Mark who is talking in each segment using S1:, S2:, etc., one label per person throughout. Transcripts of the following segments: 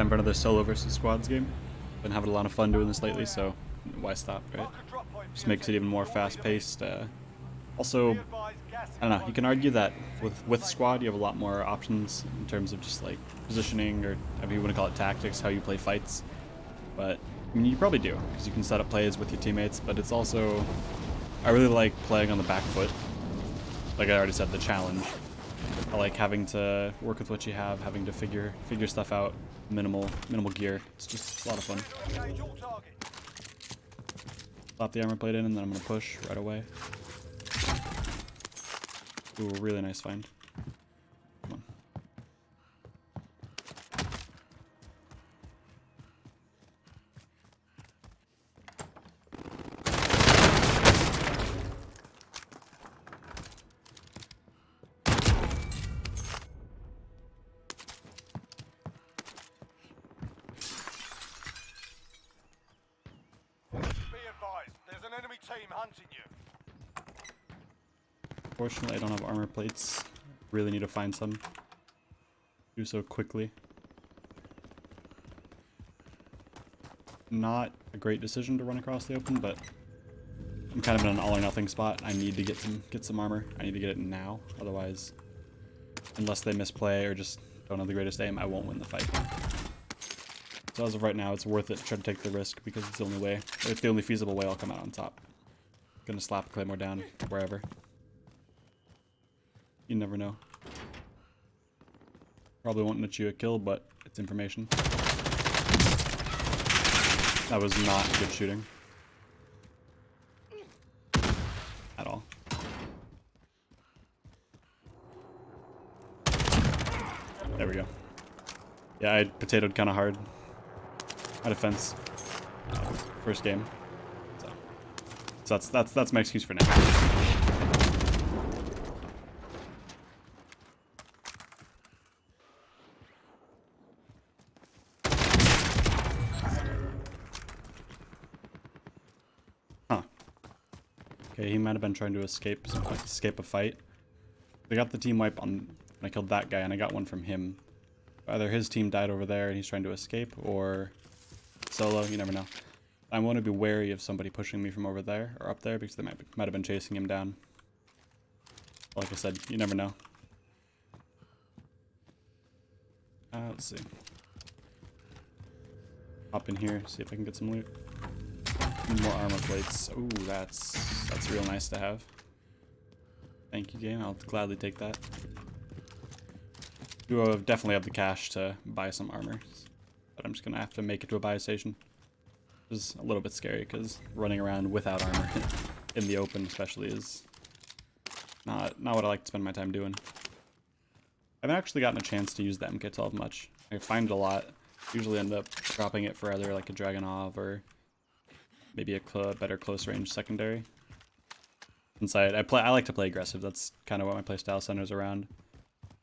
S1: time for another solo versus squads game. Been having a lot of fun doing this lately, so why stop, right? Just makes it even more fast-paced. Also, I don't know, you can argue that with squad you have a lot more options in terms of just like positioning, or if you want to call it tactics, how you play fights. But I mean, you probably do, because you can set up plays with your teammates, but it's also, I really like playing on the back foot. Like I already said, the challenge. I like having to work with what you have, having to figure stuff out, minimal gear. It's a lot of fun. Slap the armor plate in, and then I'm gonna push right away. Ooh, really nice find. Come on.
S2: There's an enemy team hunting you.
S1: Fortunately, I don't have armor plates. Really need to find some. Do so quickly. Not a great decision to run across the open, but I'm kind of in an all or nothing spot. I need to get some armor. I need to get it now. Otherwise, unless they misplay or just don't have the greatest aim, I won't win the fight. So as of right now, it's worth it to try to take the risk because it's the only way. It's the only feasible way I'll come out on top. Gonna slap Claymore down wherever. You never know. Probably won't net you a kill, but it's information. That was not good shooting. At all. There we go. Yeah, I potatoed kind of hard. My defense. First game. So that's my excuse for now. Okay, he might have been trying to escape a fight. I got the team wipe on when I killed that guy, and I got one from him. Either his team died over there and he's trying to escape, or solo. You never know. I want to be wary of somebody pushing me from over there or up there because they might have been chasing him down. Like I said, you never know. Let's see. Hop in here, see if I can get some loot. Need more armor plates. Ooh, that's real nice to have. Thank you, game. I'll gladly take that. Do definitely have the cash to buy some armor, but I'm just gonna have to make it to a buy station. Which is a little bit scary because running around without armor in the open, especially, is not what I like to spend my time doing. I haven't actually gotten a chance to use the MK12 much. I find it a lot. Usually end up dropping it for either like a Dragonov or maybe a better close range secondary. Inside, I like to play aggressive. That's kind of what my playstyle centers around.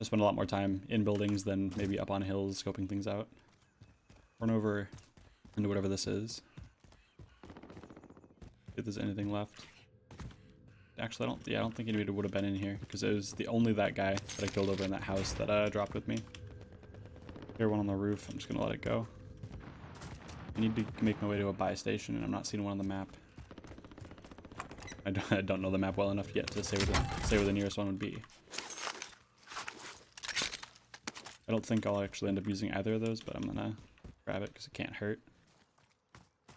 S1: I spend a lot more time in buildings than maybe up on hills scoping things out. Run over into whatever this is. If there's anything left. Actually, I don't think anybody would have been in here because it was only that guy that I killed over in that house that dropped with me. There's one on the roof. I'm just gonna let it go. I need to make my way to a buy station, and I'm not seeing one on the map. I don't know the map well enough yet to say where the nearest one would be. I don't think I'll actually end up using either of those, but I'm gonna grab it because it can't hurt.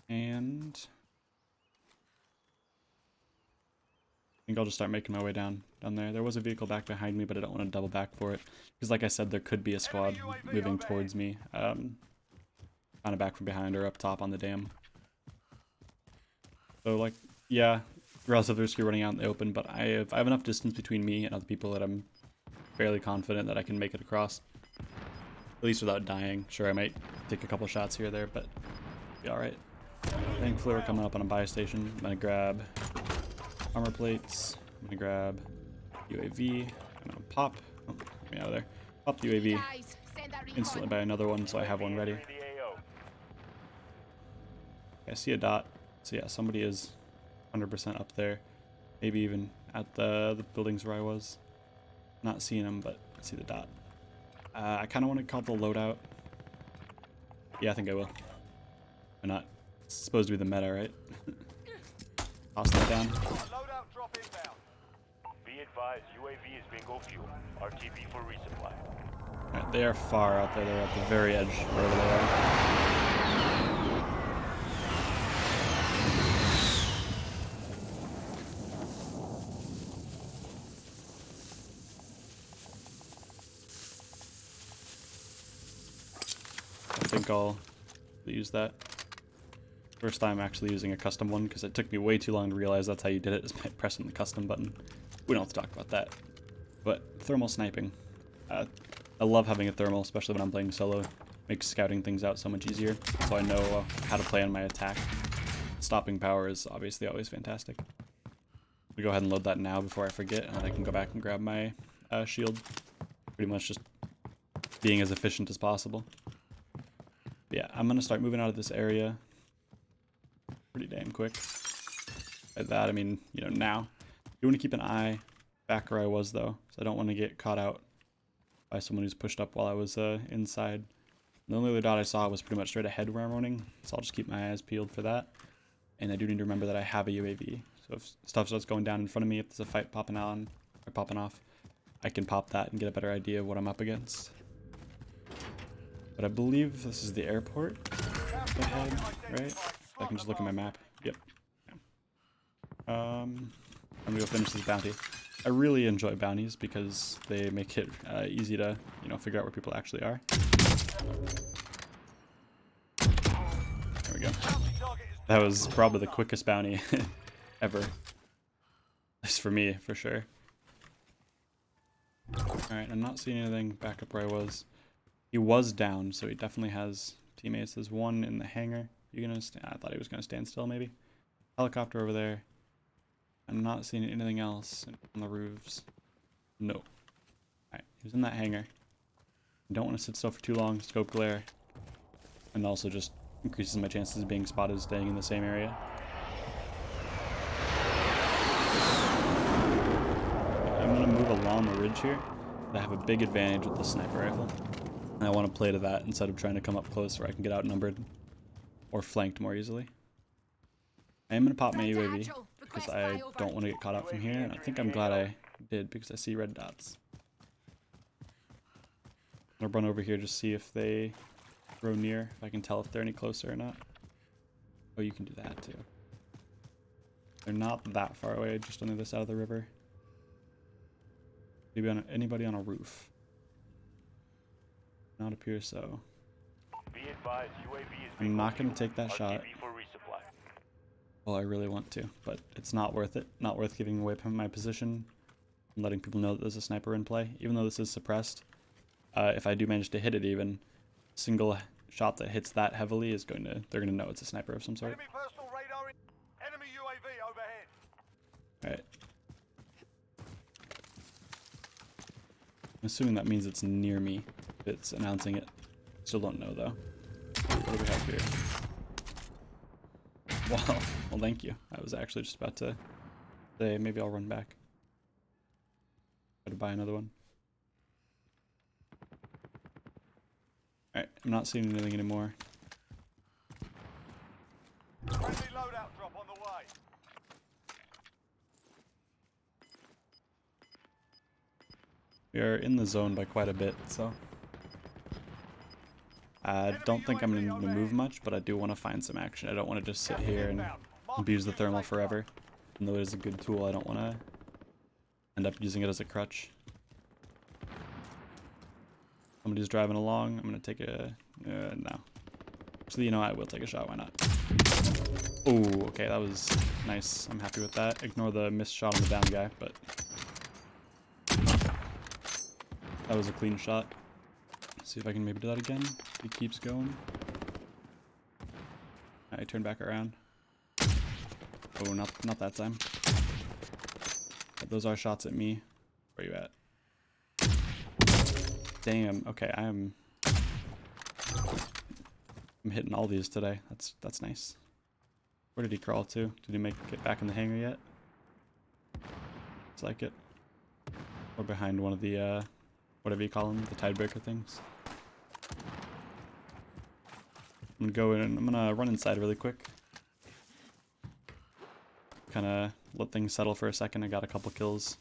S1: And I think I'll just start making my way down there. There was a vehicle back behind me, but I don't want to double back for it because, like I said, there could be a squad moving towards me, kind of back from behind or up top on the dam. So, like, yeah, relatively risky running out in the open, but I have enough distance between me and other people that I'm fairly confident that I can make it across. At least without dying. Sure, I might take a couple shots here or there, but be alright. Thankfully, we're coming up on a buy station. I'm gonna grab armor plates. I'm gonna grab UAV. I'm gonna pop. Oh, get me out of there. Pop the UAV. Instantly buy another one, so I have one ready. I see a dot. So yeah, somebody is 100% up there. Maybe even at the buildings where I was. Not seeing them, but I see the dot. I kind of want to call the loadout. Yeah, I think I will. Why not? It's supposed to be the meta, right? Tossing that down.
S2: Loadout drop inbound.
S3: Be advised, UAV is bingo fuel. RTB for resupply.
S1: Alright, they are far out there. They're at the very edge, wherever they are. I think I'll use that. First time actually using a custom one, because it took me way too long to realize that's how you did it, is by pressing the custom button. We don't have to talk about that. But thermal sniping. I love having a thermal, especially when I'm playing solo. Makes scouting things out so much easier, so I know how to play on my attack. Stopping power is obviously always fantastic. We go ahead and load that now before I forget, and then I can go back and grab my shield. Pretty much just being as efficient as possible. But yeah, I'm gonna start moving out of this area pretty damn quick. By that, I mean, you know, now. You want to keep an eye back where I was, though, so I don't want to get caught out by someone who's pushed up while I was inside. The only other dot I saw was pretty much straight ahead where I'm running, so I'll just keep my eyes peeled for that. And I do need to remember that I have a UAV, so if stuff starts going down in front of me, if there's a fight popping on or popping off, I can pop that and get a better idea of what I'm up against. But I believe this is the airport ahead, right? I can just look at my map. Yep. I'm gonna go finish this bounty. I really enjoy bounties because they make it easy to, you know, figure out where people actually are. There we go. That was probably the quickest bounty ever. At least for me, for sure. Alright, I'm not seeing anything back up where I was. He was down, so he definitely has teammates. There's one in the hangar. You gonna stand? I thought he was gonna stand still, maybe. Helicopter over there. I'm not seeing anything else on the roofs. No. Alright, he was in that hangar. I don't want to sit still for too long, scope glare. And also just increases my chances of being spotted staying in the same area. I'm gonna move along the ridge here. I have a big advantage with the sniper rifle. And I want to play to that instead of trying to come up close where I can get outnumbered or flanked more easily. I am going to pop my UAV because I don't want to get caught out from here, and I think I'm glad I did because I see red dots. I'm going to run over here just see if they grow near, if I can tell if they're any closer or not. Oh, you can do that too. They're not that far away, just on the other side of the river. Maybe on anybody on a roof. Not appear so.
S3: Be advised, UAV is
S1: I'm not going to take that shot.
S3: RTB for resupply.
S1: Well, I really want to, but it's not worth it. Not worth giving away my position and letting people know that there's a sniper in play. Even though this is suppressed, if I do manage to hit it even, a single shot that hits that heavily is going to, they're going to know it's a sniper of some sort.
S2: Enemy personal radar in. Enemy UAV overhead.
S1: Alright. I'm assuming that means it's near me. If it's announcing it. Still don't know though. What do we have here? Well, thank you. I was actually just about to say maybe I'll run back. Try to buy another one. Alright, I'm not seeing anything anymore.
S2: Friendly loadout drop on the way.
S1: We are in the zone by quite a bit, so I don't think I'm going to move much, but I do want to find some action. I don't want to just sit here and abuse the thermal forever. Even though it is a good tool, I don't want to end up using it as a crutch. Somebody's driving along. I'm going to take a... no. Actually, you know, I will take a shot. Why not? Oh, okay. That was nice. I'm happy with that. Ignore the missed shot on the down guy, but... that was a clean shot. See if I can maybe do that again. He keeps going. I turn back around. Oh, not that time. But those are shots at me. Where are you at? Damn. Okay, I'm hitting all these today. That's nice. Where did he crawl to? Did he get back in the hangar yet? Looks like it. Or behind one of the whatever you call them, the tidebreaker things. I'm gonna go in and I'm gonna run inside really quick. Kind of let things settle for a second. I got a couple kills.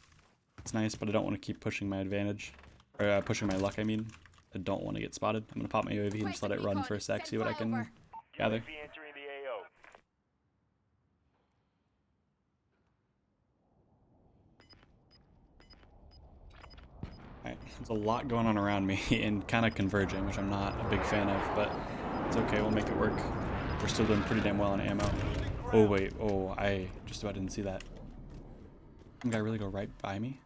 S1: It's nice, but I don't want to keep pushing my advantage. Or pushing my luck, I mean. I don't want to get spotted. I'm gonna pop my UAV and just let it run for a sec, see what I can gather.
S3: UAV entering the AO.
S1: Alright, there's a lot going on around me and kind of converging, which I'm not a big fan of, but it's okay, we'll make it work. We're still doing pretty damn well on ammo. Oh wait, oh, I just about didn't see that. Some guy really go right by me?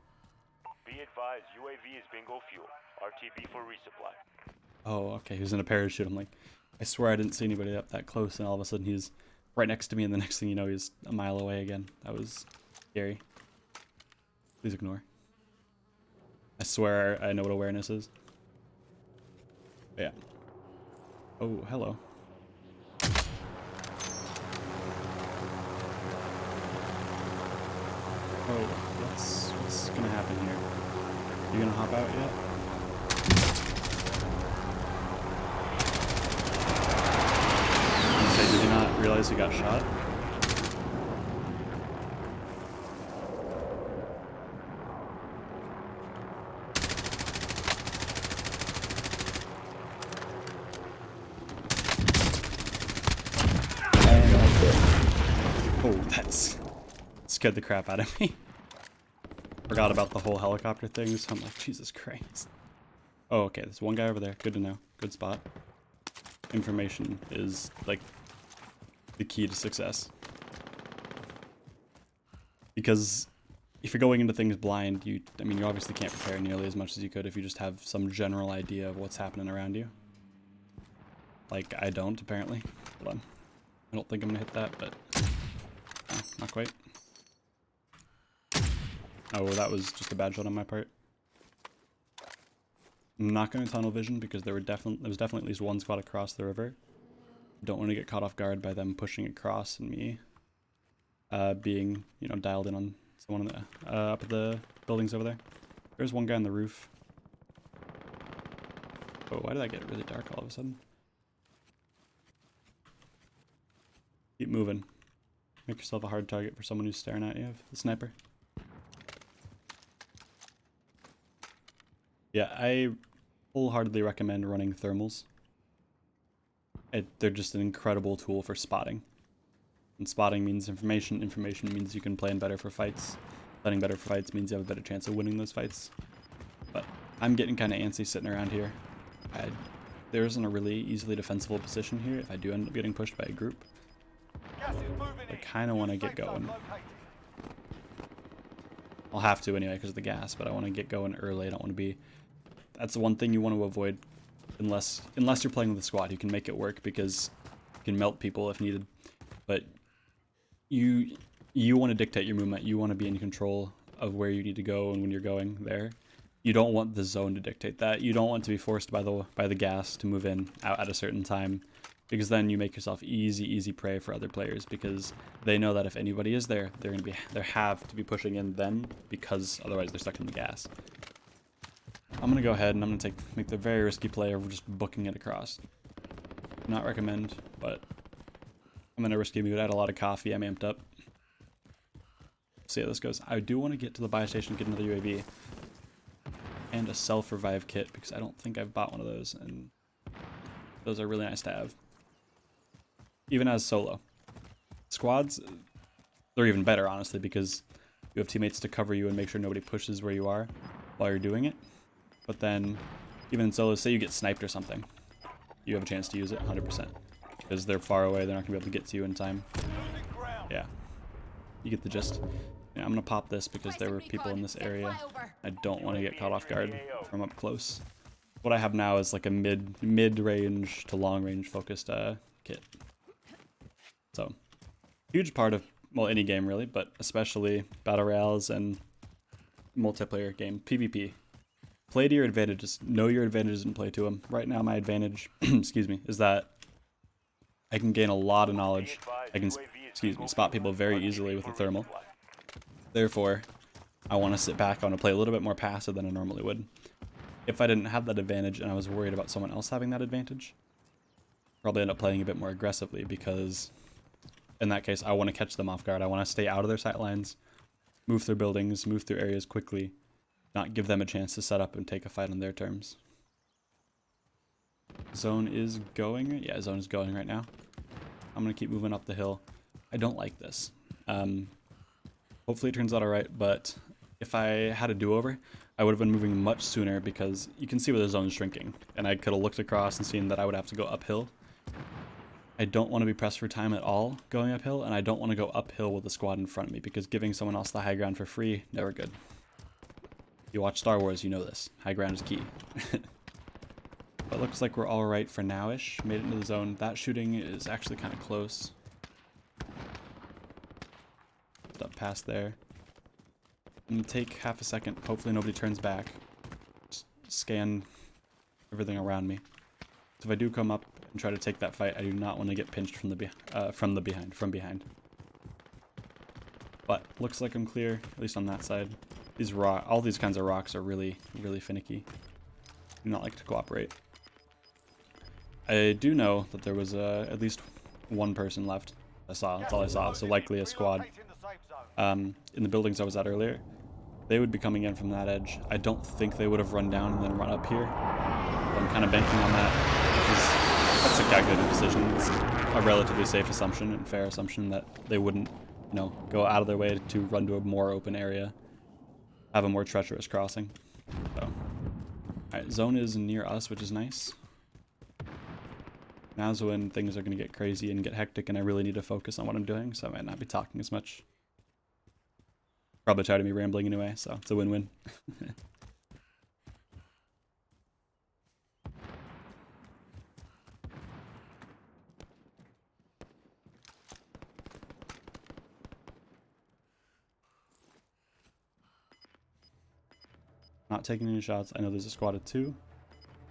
S3: Be advised, UAV is bingo fuel. RTB for resupply.
S1: Oh, okay, he was in a parachute. I'm like, I swear I didn't see anybody up that close, and all of a sudden he's right next to me, and the next thing you know, he's a mile away again. That was scary. Please ignore. I swear I know what awareness is. But yeah. Oh, hello. Oh, what's gonna happen here? You gonna hop out yet? You say, did you not realize you got shot? Oh, that's scared the crap out of me. Forgot about the whole helicopter thing, so I'm like, Jesus Christ. Oh, okay, there's one guy over there. Good to know. Good spot. Information is, like, the key to success. Because if you're going into things blind, you obviously can't prepare nearly as much as you could if you just have some general idea of what's happening around you. Like, I don't, apparently. Hold on. I don't think I'm gonna hit that, but... Oh, not quite. Oh, that was just a bad shot on my part. I'm not going to tunnel vision because there was definitely at least one squad across the river. Don't want to get caught off guard by them pushing across and me being, you know, dialed in on someone in the, up at the buildings over there. There's one guy on the roof. Oh, why did that get really dark all of a sudden? Keep moving. Make yourself a hard target for someone who's staring at you, the sniper. Yeah, I wholeheartedly recommend running thermals. They're just an incredible tool for spotting. And spotting means information. Information means you can plan better for fights. Planning better for fights means you have a better chance of winning those fights. But I'm getting kind of antsy sitting around here. There isn't a really easily defensible position here if I do end up getting pushed by a group.
S2: Gas is moving
S1: I
S2: in.
S1: kind of want to get going.
S2: Located.
S1: I'll have to anyway because of the gas, but I want to get going early. I don't want to be... That's the one thing you want to avoid unless you're playing with a squad. You can make it work because you can melt people if needed. But you want to dictate your movement. You want to be in control of where you need to go and when you're going there. You don't want the zone to dictate that. You don't want to be forced by the gas to move in out at a certain time, because then you make yourself easy prey for other players because they know that if anybody is there, they have to be pushing in then because otherwise they're stuck in the gas. I'm gonna go ahead and I'm gonna make the very risky play of just booking it across. Not recommend, but I'm in a risky mood. I had a lot of coffee. I'm amped up. See how this goes. I do want to get to the buy station, get another UAV and a self-revive kit because I don't think I've bought one of those, and those are really nice to have. Even as solo. Squads, they're even better, honestly, because you have teammates to cover you and make sure nobody pushes where you are while you're doing it. But then, even in solo, say you get sniped or something, you have a chance to use it 100%. Because they're far away, they're not going to be able to get to you in time.
S2: Losing ground.
S1: Yeah. You get the gist. Yeah, I'm going to pop this because there were people in this area. I don't want to get caught off guard from up close. What I have now is like a mid-range to long-range focused kit. So, huge part of, well, any game really, but especially battle royales and multiplayer game, PvP. Play to your advantages. Know your advantages and play to them. Right now, my advantage, excuse me, is that I can gain a lot of knowledge. I can, spot people very easily with a thermal. Therefore, I want to sit back. I want to play a little bit more passive than I normally would. If I didn't have that advantage and I was worried about someone else having that advantage, probably end up playing a bit more aggressively, because in that case I want to catch them off guard. I want to stay out of their sight lines, move through buildings, move through areas quickly, not give them a chance to set up and take a fight on their terms. Zone is going. Yeah, zone is going right now. I'm going to keep moving up the hill. I don't like this. Hopefully it turns out alright, but if I had a do-over, I would have been moving much sooner, because you can see where the zone is shrinking, and I could have looked across and seen that I would have to go uphill. I don't want to be pressed for time at all going uphill, and I don't want to go uphill with a squad in front of me, because giving someone else the high ground for free, never good. If you watch Star Wars, you know this. High ground is key. But looks like we're alright for now-ish. Made it into the zone. That shooting is actually kind of close. Up past there. I'm going to take half a second. Hopefully nobody turns back. Just scan everything around me. So if I do come up and try to take that fight, I do not want to get pinched from behind. But looks like I'm clear, at least on that side. All these kinds of rocks are really, really finicky. Do not like to cooperate. I do know that there was at least one person left. That's all I saw, so likely a squad. In the buildings I was at earlier, they would be coming in from that edge. I don't think they would have run down and then run up here. I'm kind of banking on that, because that's a calculated decision. It's a relatively safe assumption and fair assumption that they wouldn't, go out of their way to run to a more open area, have a more treacherous crossing. So, alright, zone is near us, which is nice. Now's when things are going to get crazy and get hectic, and I really need to focus on what I'm doing, so I might not be talking as much. Probably tired of me rambling anyway, so it's a win-win. Not taking any shots. I know there's a squad of 2.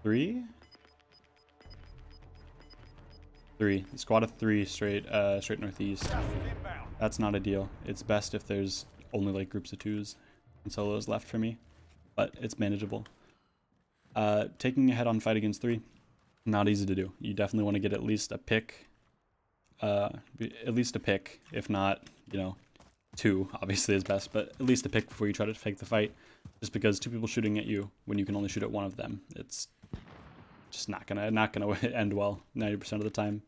S1: 3? 3. The squad of 3 straight northeast. That's not ideal. It's best if there's only like groups of 2s and solos left for me, but it's manageable. Taking a head-on fight against 3, not easy to do. You definitely want to get at least a pick. If not, 2 obviously is best, but at least a pick before you try to take the fight. Just because 2 people shooting at you when you can only shoot at one of them, it's just not gonna end well 90% of the time.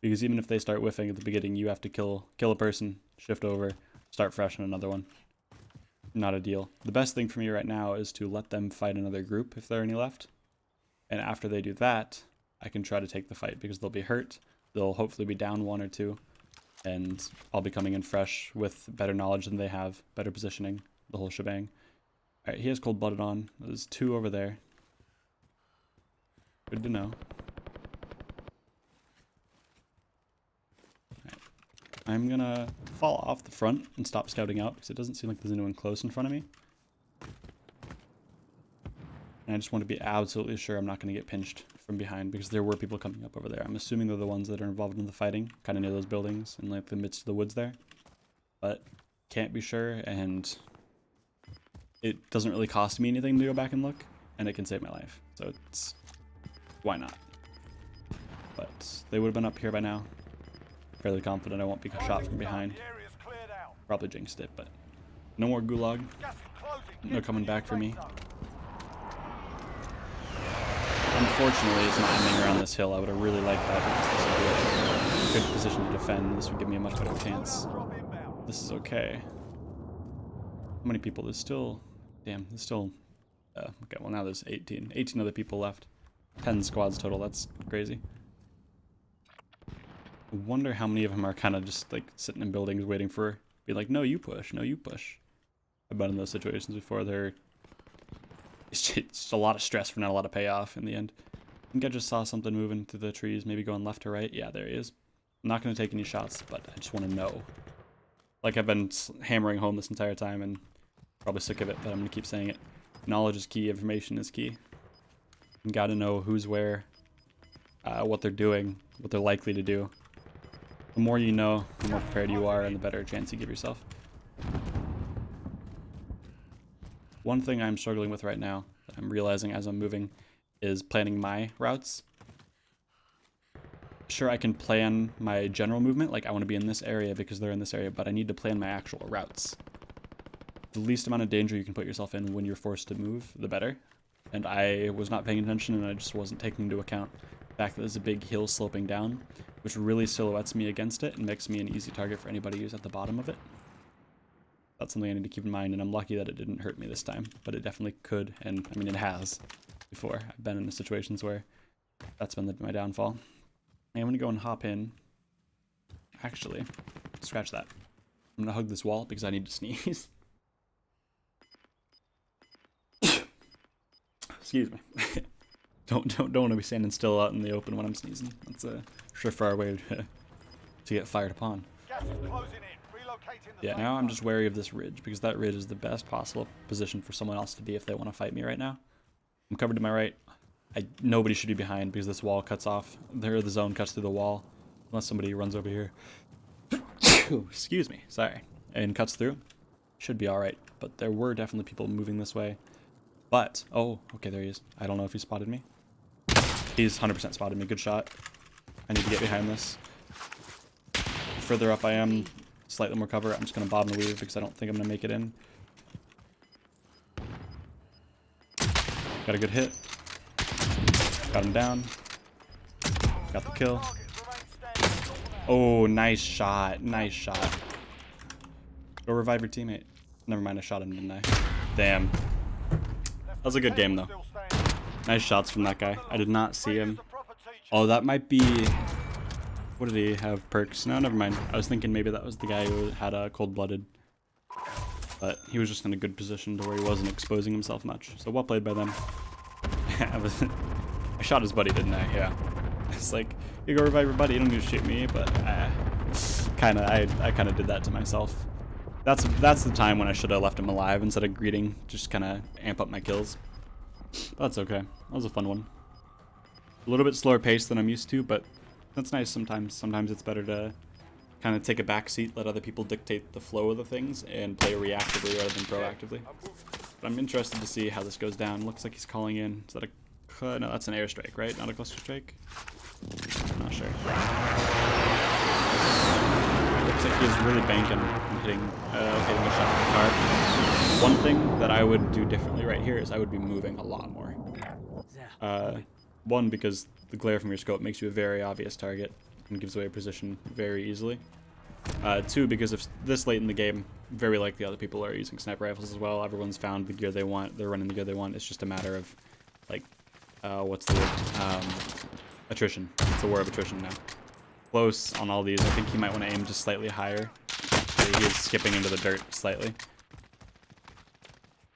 S1: Because even if they start whiffing at the beginning, you have to kill a person, shift over, start fresh on another one. Not ideal. The best thing for me right now is to let them fight another group if there are any left. And after they do that, I can try to take the fight, because they'll be hurt. They'll hopefully be down 1 or 2. And I'll be coming in fresh with better knowledge than they have, better positioning, the whole shebang. Alright, he has cold-blooded on. There's 2 over there. Good to know. Alright. I'm gonna fall off the front and stop scouting out, because it doesn't seem like there's anyone close in front of me. And I just want to be absolutely sure I'm not going to get pinched from behind, because there were people coming up over there. I'm assuming they're the ones that are involved in the fighting, kind of near those buildings in like the midst of the woods there. But can't be sure, and it doesn't really cost me anything to go back and look, and it can save my life. So it's, why not? But they would have been up here by now. Fairly confident I won't be shot from behind. Probably jinxed it, but no more gulag. No coming back for me. Unfortunately, it's not ending around this hill. I would have really liked that, because this would be a good position to defend. This would give me a much better chance. This is okay. How many people? There's still... Damn, there's still... okay, well now there's 18. 18 other people left. 10 squads total. That's crazy. I wonder how many of them are kind of just like sitting in buildings waiting for... Be like, no, you push. No, you push. I've been in those situations before. It's just a lot of stress for not a lot of payoff in the end. I think I just saw something moving through the trees, maybe going left to right. Yeah, there he is. I'm not going to take any shots, but I just want to know. Like I've been hammering home this entire time, and probably sick of it, but I'm going to keep saying it. Knowledge is key, information is key. You got to know who's where, what they're doing, what they're likely to do. The more you know, the more prepared you are, and the better chance you give yourself. One thing I'm struggling with right now, that I'm realizing as I'm moving, is planning my routes. sure, I can plan my general movement, like I want to be in this area because they're in this area, but I need to plan my actual routes. The least amount of danger you can put yourself in when you're forced to move, the better. And I was not paying attention, and I just wasn't taking into account the fact that there's a big hill sloping down, which really silhouettes me against it and makes me an easy target for anybody who's at the bottom of it. That's something I need to keep in mind, and I'm lucky that it didn't hurt me this time, but it definitely could, and I mean it has before. I've been in situations where that's been my downfall. I'm gonna go and hop in. Actually, scratch that. I'm gonna hug this wall because I need to sneeze. Excuse me. don't want to be standing still out in the open when I'm sneezing. That's a surefire way to get fired upon.
S2: Gas is closing in. Relocating the
S1: Yeah,
S2: safe
S1: now I'm
S2: zone.
S1: just wary of this ridge because that ridge is the best possible position for someone else to be if they want to fight me right now. I'm covered to my right. Nobody should be behind because this wall cuts off. The zone cuts through the wall. Unless somebody runs over here. Excuse me. Sorry. And cuts through. Should be alright. But there were definitely people moving this way. But, oh, okay, there he is. I don't know if he spotted me. He's 100% spotted me. Good shot. I need to get behind this. The further up I am, slightly more cover. I'm just going to bob and weave because I don't think I'm going to make it in. Got a good hit. Got him down. Got the kill. Oh, nice shot. Nice shot. Go revive your teammate. Never mind, I shot him, didn't I? Damn. That was a good game, though. Nice shots from that guy. I did not see him. Oh, that might be... What did he have? Perks? No, never mind. I was thinking maybe that was the guy who had a cold-blooded. But he was just in a good position to where he wasn't exposing himself much. So well played by them. I shot his buddy, didn't I? Yeah. It's like, you go revive your buddy, you don't need to shoot me, but I kind of did that to myself. That's the time when I should have left him alive instead of greeting, just kind of amp up my kills. But that's okay. That was a fun one. A little bit slower pace than I'm used to, but that's nice sometimes. Sometimes it's better to kind of take a back seat, let other people dictate the flow of the things, and play reactively rather than proactively. But I'm interested to see how this goes down. Looks like he's calling in. Is that a... No, that's an airstrike, right? Not a cluster strike? I'm not sure. Looks like he's really banking and hitting a shot from the car. One thing that I would do differently right here is I would be moving a lot more. One, because the glare from your scope makes you a very obvious target and gives away a position very easily. Two, because if this late in the game, very likely other people are using sniper rifles as well. Everyone's found the gear they want. They're running the gear they want. It's just a matter of, like, what's the word? Attrition. It's a war of attrition now. Close on all these. I think he might want to aim just slightly higher. So he is skipping into the dirt slightly.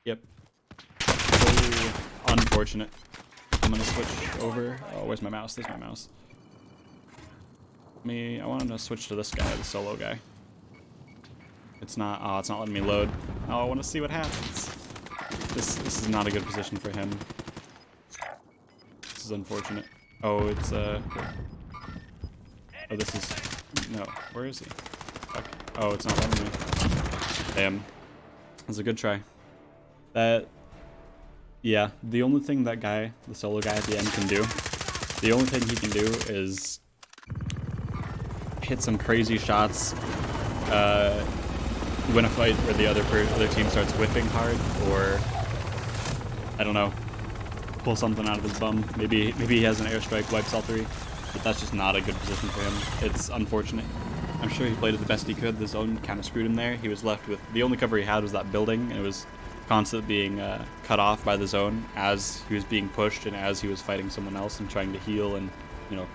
S1: Yep. Oh, unfortunate. I'm gonna switch over. Oh, where's my mouse? There's my mouse. I wanted to switch to this guy, the solo guy. It's not. Oh, it's not letting me load. Oh, I want to see what happens. This is not a good position for him. This is unfortunate. Oh, it's Oh, this is... No, where is he? Fuck. Oh, it's not letting me. Damn. That's a good try. Yeah, the only thing that guy, the solo guy at the end can do, the only thing he can do is hit some crazy shots, win a fight where the other team starts whiffing hard, or, I don't know, pull something out of his bum. Maybe he has an airstrike, wipes all three, but that's just not a good position for him. It's unfortunate. I'm sure he played it the best he could. The zone kind of screwed him there. He was left with, the only cover he had was that building, and it was constantly being cut off by the zone as he was being pushed and as he was fighting someone else and trying to heal and, you know,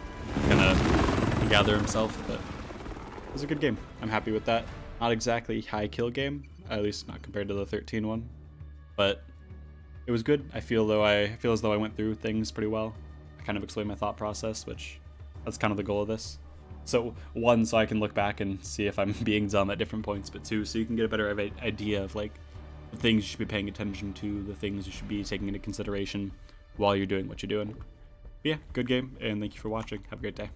S1: kind of gather himself. But it was a good game. I'm happy with that. Not exactly high kill game, at least not compared to the 13 one, but it was good. I feel as though I went through things pretty well. I kind of explained my thought process, which that's kind of the goal of this. So one, so I can look back and see if I'm being dumb at different points, but two, so you can get a better idea of like the things you should be paying attention to, the things you should be taking into consideration while you're doing what you're doing. But yeah, good game, and thank you for watching. Have a great day.